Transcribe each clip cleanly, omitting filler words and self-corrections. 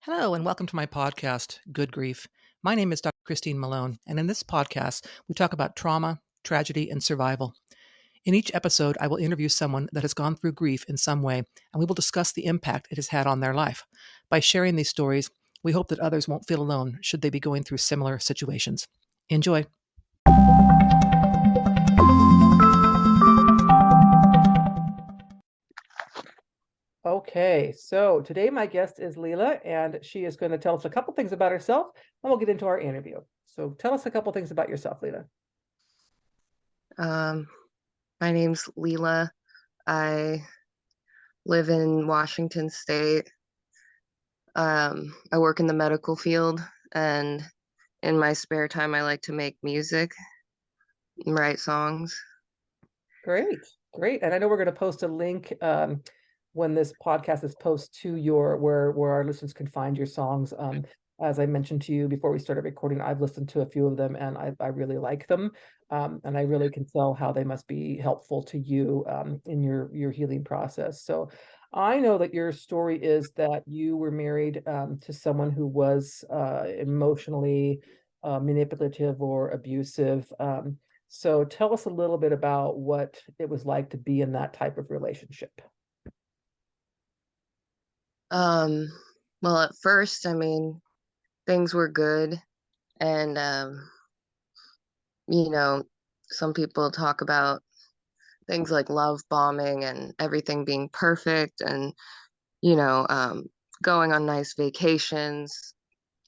Hello, and welcome to my podcast, Good Grief. My name is Dr. Christine Malone, and in this podcast, we talk about trauma, tragedy, and survival. In each episode, I will interview someone that has gone through grief in some way, and we will discuss the impact it has had on their life. By sharing these stories, we hope that others won't feel alone should they be going through similar situations. Enjoy. Okay, so today my guest is Leela, and she is going to tell us a couple things about herself, and we'll get into our interview. So tell us a couple things about yourself, Leela. Um, my name's Leela. I live in Washington State. I work in the medical field, and in my spare time, I like to make music and write songs. Great, great. And I know we're going to post a link when this podcast is posted to your where our listeners can find your songs. As I mentioned to you before we started recording, I've listened to a few of them and I really like them. And I really can tell how they must be helpful to you in your healing process. So I know that your story is that you were married to someone who was emotionally manipulative or abusive. So tell us a little bit about what it was like to be in that type of relationship. Um, well, at first, things were good, and you know, some people talk about things like love bombing and everything being perfect, and you know, um, going on nice vacations,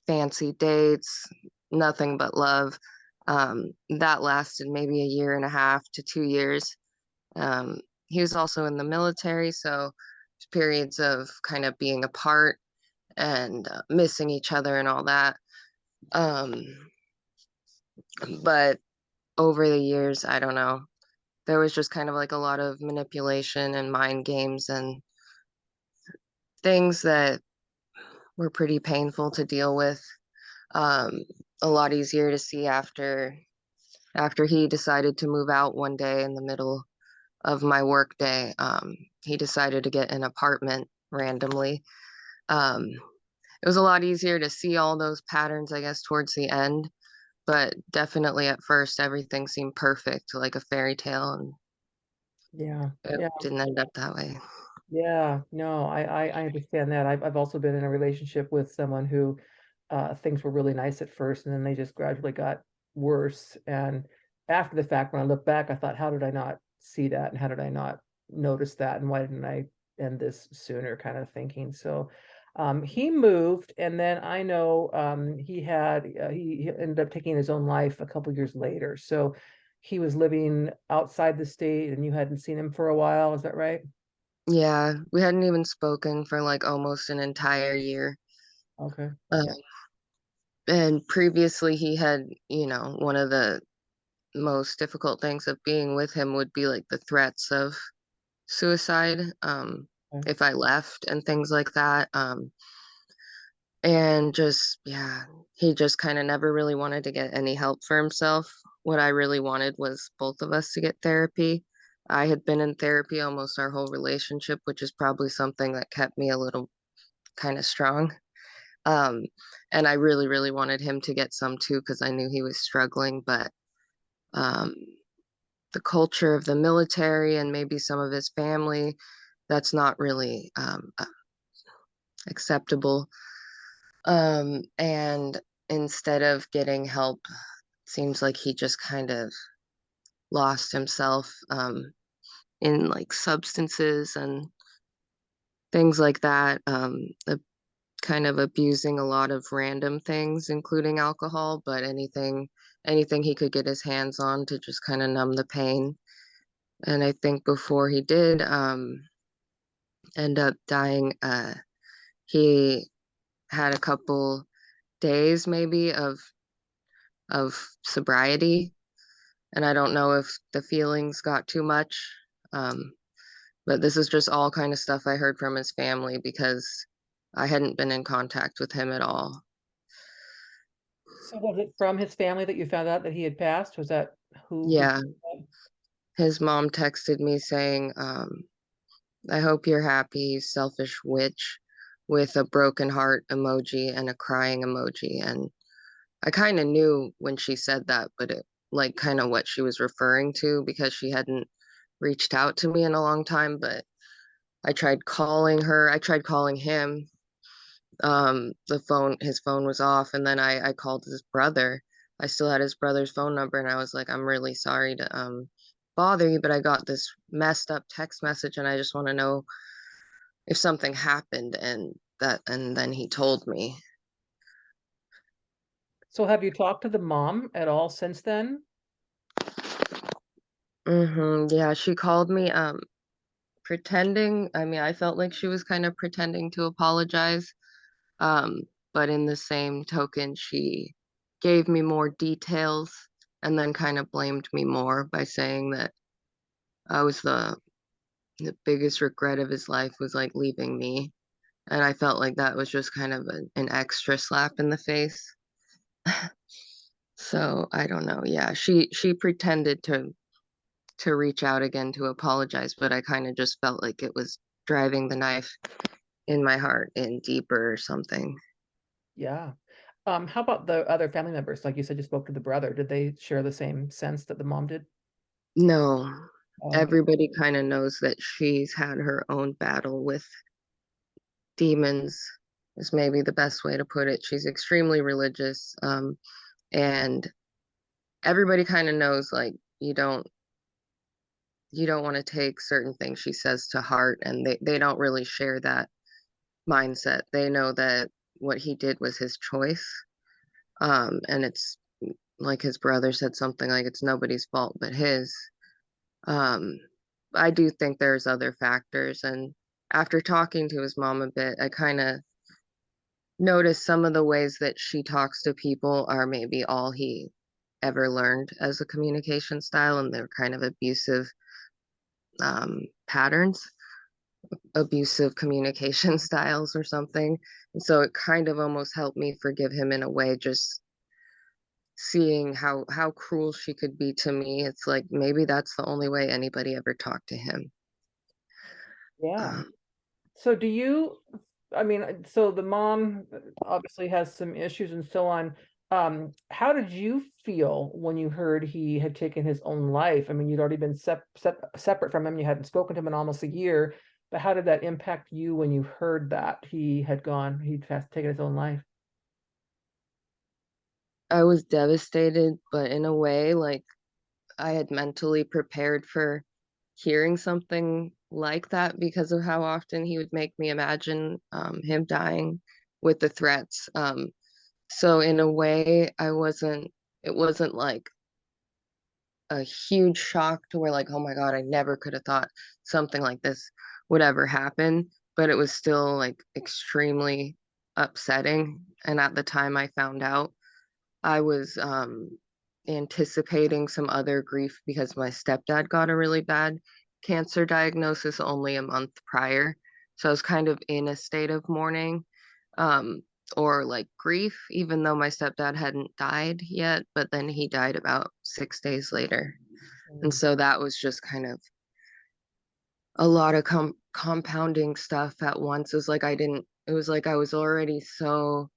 fancy dates, nothing but love. That lasted maybe a year and a half to 2 years. He was also in the military, so periods of kind of being apart and missing each other and all that. Um, but over the years, I don't know, there was just kind of like a lot of manipulation and mind games and things that were pretty painful to deal with. Um, a lot easier to see after he decided to move out one day in the middle of my work day. He decided to get an apartment randomly. It was a lot easier to see all those patterns, I guess, towards the end, but definitely at first everything seemed perfect, like a fairy tale, and Yeah, it yeah, didn't end up that way. yeah. No, I understand that. I've also been in a relationship with someone who things were really nice at first, and then they just gradually got worse. And after the fact, when I look back, I thought, how did I not see that, and how did I not notice that, and why didn't I end this sooner? Kind of thinking. So, he moved, and then I know he ended up taking his own life a couple years later. So he was living outside the state, and you hadn't seen him for a while. Is that right? Yeah, we hadn't even spoken for like almost an entire year. Okay. Uh, Yeah. and previously, he had, one of the most difficult things of being with him would be like the threats of suicide, Okay. if I left and things like that. And just, yeah, he just kind of never really wanted to get any help for himself. What I really wanted was both of us to get therapy. I had been in therapy almost our whole relationship, which is probably something that kept me a little kind of strong. Um, and I really, really wanted him to get some too, because I knew he was struggling. But um, the culture of the military and maybe some of his family, that's not really acceptable. And instead of getting help, seems like he just kind of lost himself in like substances and things like that. Kind of abusing a lot of random things, including alcohol, but anything he could get his hands on to just kind of numb the pain. And I think before he did end up dying, he had a couple days maybe of sobriety, and I don't know if the feelings got too much. Um, but this is just all kind of stuff I heard from his family because I hadn't been in contact with him at all. So was it from his family that you found out that he had passed? Was that who Yeah, his mom texted me saying, I hope you're happy, you selfish witch. with a broken heart emoji and a crying emoji. And I kind of knew when she said that, but it like kind of what she was referring to because she hadn't reached out to me in a long time. But I tried calling her, I tried calling him. His phone was off, and then I called his brother. I still had his brother's phone number, and I was like, I'm really sorry to bother you, but I got this messed up text message, and I just want to know if something happened. And then he told me. So have you talked to the mom at all since then? Yeah, she called me pretending. I mean, I felt like she was kind of pretending to apologize. Um, but in the same token, she gave me more details and then kind of blamed me more by saying that I was the biggest regret of his life was like leaving me. And I felt like that was just kind of an extra slap in the face. So I don't know. Yeah, she pretended to reach out again to apologize, but I kind of just felt like it was driving the knife in my heart in deeper or something. Yeah. How about the other family members? Like you said, you spoke to the brother. Did they share the same sense that the mom did? No, Okay. everybody kind of knows that she's had her own battle with demons, is maybe the best way to put it. She's extremely religious, and everybody kind of knows like you don't want to take certain things she says to heart, and they don't really share that mindset. They know that what he did was his choice, and it's like his brother said something like it's nobody's fault but his. Um, I do think there's other factors, and after talking to his mom a bit, I kind of noticed some of the ways that she talks to people are maybe all he ever learned as a communication style, and they're kind of abusive patterns, abusive communication styles or something. And so it kind of almost helped me forgive him in a way, just seeing how cruel she could be to me. It's like maybe that's the only way anybody ever talked to him. Yeah. Um, So do you, I mean, so the mom obviously has some issues and so on. How did you feel when you heard he had taken his own life? I mean, you'd already been separate from him. You hadn't spoken to him in almost a year, but how did that impact you when you heard that he had gone, he'd taken his own life? I was devastated, but in a way, like I had mentally prepared for hearing something like that because of how often he would make me imagine him dying with the threats. So in a way, it wasn't like a huge shock to where like, oh my God, I never could have thought something like this would ever happen. But it was still like extremely upsetting. And at the time I found out, I was anticipating some other grief because my stepdad got a really bad cancer diagnosis only a month prior. So I was kind of in a state of mourning, um, or like grief, even though my stepdad hadn't died yet, but then he died about 6 days later. And Mm. so that was just kind of a lot of compounding stuff at once. It was like I was already so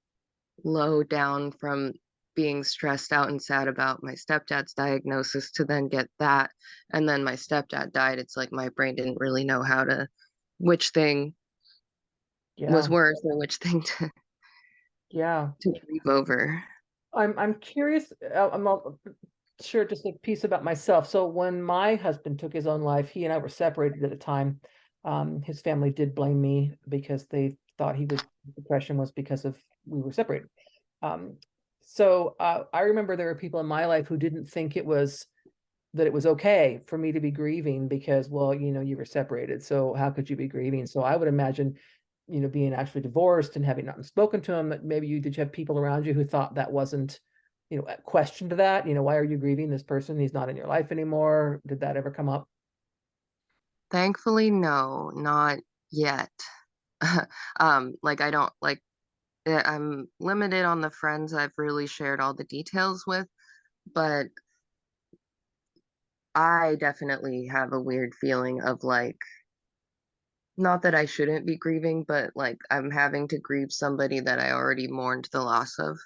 low down from being stressed out and sad about my stepdad's diagnosis to then get that. And then my stepdad died. It's like my brain didn't really know which thing was Yeah, worse or which thing yeah. to grieve over. I'm curious. I'm not sure just a piece about myself. So when my husband took his own life, he and I were separated at the time. His family did blame me because they thought depression was because of we were separated. Um, so I remember there were people in my life who didn't think that it was okay for me to be grieving because, well, you were separated. So how could you be grieving? So I would imagine, being actually divorced and having not spoken to him, that maybe did you have people around you who thought that wasn't, questioned that, why are you grieving this person? He's not in your life anymore. Did that ever come up? Thankfully, no, not yet. Like I don't like I'm limited on the friends I've really shared all the details with, but I definitely have a weird feeling of like not that I shouldn't be grieving, but like I'm having to grieve somebody that I already mourned the loss of.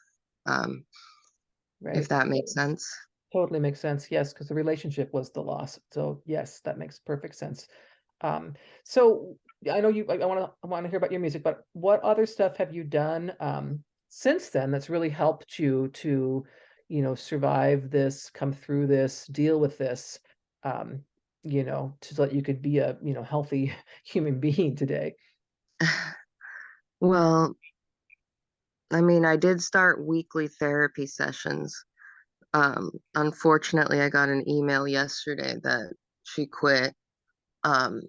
Um, if Right. that makes sense. Totally makes sense. Yes, because the relationship was the loss. So yes, that makes perfect sense. Um, so I know you, I want to hear about your music, but what other stuff have you done since then that's really helped you to, survive this, come through this, deal with this, um, so that you could be a, healthy human being today? Well, I mean, I did start weekly therapy sessions. Unfortunately, I got an email yesterday that she quit. Um,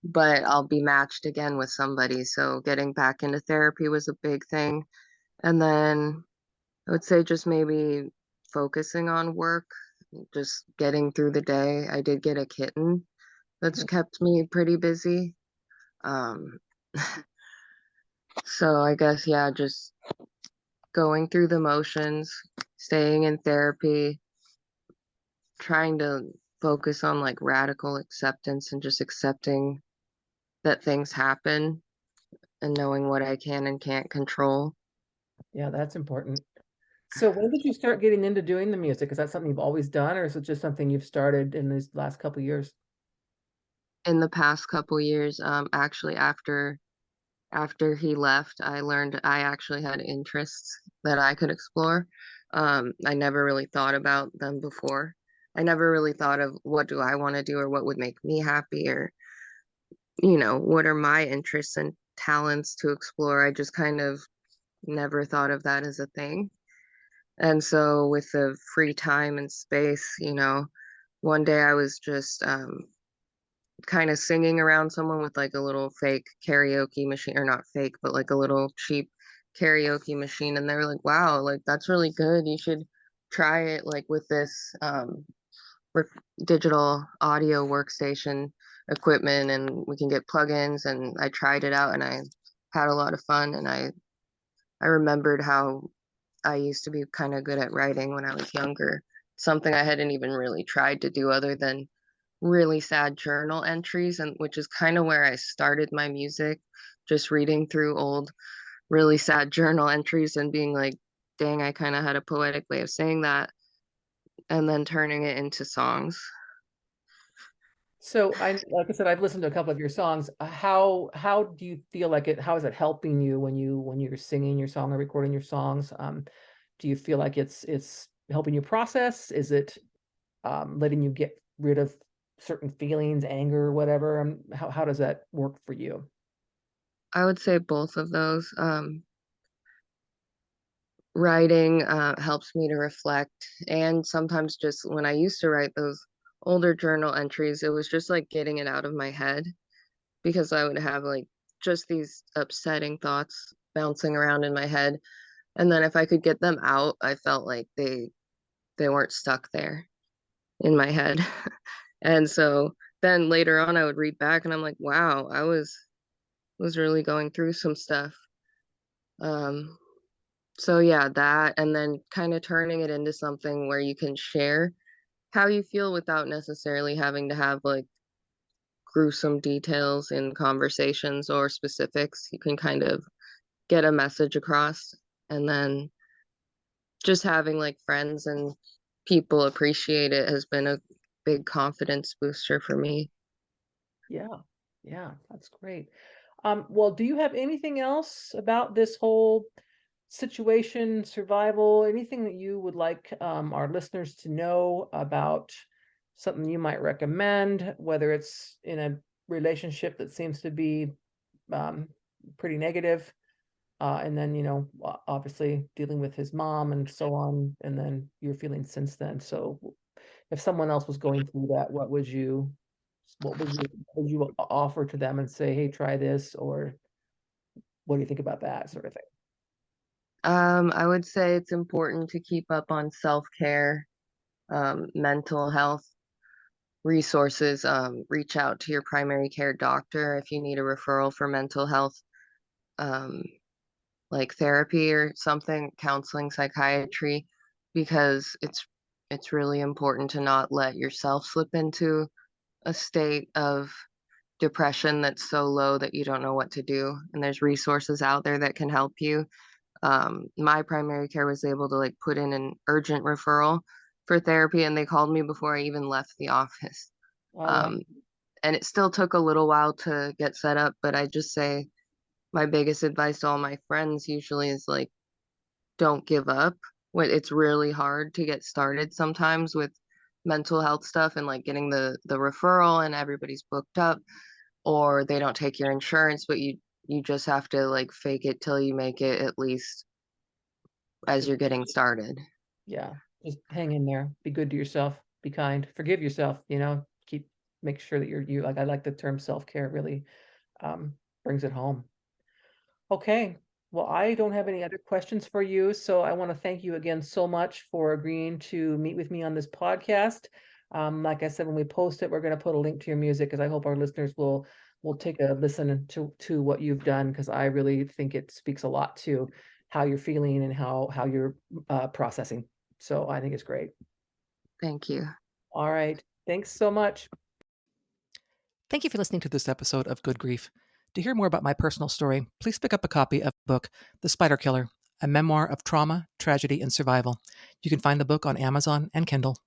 but I'll be matched again with somebody. So getting back into therapy was a big thing. And then I would say just maybe focusing on work, just getting through the day. I did get a kitten that's kept me pretty busy. Um, so I guess, yeah, just going through the motions, staying in therapy, trying to focus on like radical acceptance and just accepting that things happen and knowing what I can and can't control. Yeah, that's important. So when did you start getting into doing the music? Is that something you've always done, or is it just something you've started in these last couple of years? In the past couple years, actually after he left, I learned I actually had interests that I could explore. I never really thought about them before. I never really thought of what do I want to do or what would make me happy or, what are my interests and talents to explore. I just kind of never thought of that as a thing. And so with the free time and space, one day I was just kind of singing around someone with like a little fake karaoke machine, or not fake, but like a little cheap karaoke machine. And they were like, wow, like that's really good. You should try it like with this rec- digital audio workstation equipment and we can get plugins. And I tried it out and I had a lot of fun. And I remembered how I used to be kind of good at writing when I was younger, something I hadn't even really tried to do other than really sad journal entries, and which is kind of where I started my music, just reading through old really sad journal entries and being like, dang, I kind of had a poetic way of saying that, and then turning it into songs. So like I said, I've listened to a couple of your songs. How do you feel like it? How is it helping you when you're singing your song or recording your songs? Do you feel like it's helping you process? Is it letting you get rid of certain feelings, anger, whatever? How does that work for you? I would say both of those. Writing helps me to reflect, and sometimes just when I used to write those older journal entries, it was just like getting it out of my head because I would have like just these upsetting thoughts bouncing around in my head. And then if I could get them out, I felt like they weren't stuck there in my head. And so then later on I would read back and I'm like, wow, I was really going through some stuff. Um so yeah, that and then kind of turning it into something where you can share how you feel without necessarily having to have like gruesome details in conversations or specifics. You can kind of get a message across and then just having like friends and people appreciate it has been a big confidence booster for me. Yeah, yeah, that's great. Well, do you have anything else about this whole situation, survival, anything that you would like our listeners to know about something you might recommend, whether it's in a relationship that seems to be um, pretty negative, and then, obviously dealing with his mom and so on, and then your feelings since then. So if someone else was going through that, what would you offer to them and say, hey, try this, or what do you think about that sort of thing? I would say it's important to keep up on self-care, mental health resources. Reach out to your primary care doctor if you need a referral for mental health, um, like therapy or something, counseling, psychiatry, because it's really important to not let yourself slip into a state of depression that's so low that you don't know what to do, and there's resources out there that can help you. My primary care was able to like put in an urgent referral for therapy, and they called me before I even left the office. Oh, wow. Um, and it still took a little while to get set up, but I just say my biggest advice to all my friends usually is like, don't give up. It's really hard to get started sometimes with mental health stuff and like getting the referral and everybody's booked up, or they don't take your insurance, but you just have to like fake it till you make it, at least as you're getting started. Yeah, just hang in there. Be good to yourself. Be kind. Forgive yourself. Keep make sure that you like. I like the term self-care. Really brings it home. Okay. Well, I don't have any other questions for you, so I want to thank you again so much for agreeing to meet with me on this podcast. Like I said, when we post it, we're going to put a link to your music because I hope our listeners will take a listen to what you've done because I really think it speaks a lot to how you're feeling and how you're processing. So I think it's great. Thank you. All right. Thanks so much. Thank you for listening to this episode of Good Grief. To hear more about my personal story, please pick up a copy of the book, The Spider Killer, a memoir of trauma, tragedy, and survival. You can find the book on Amazon and Kindle.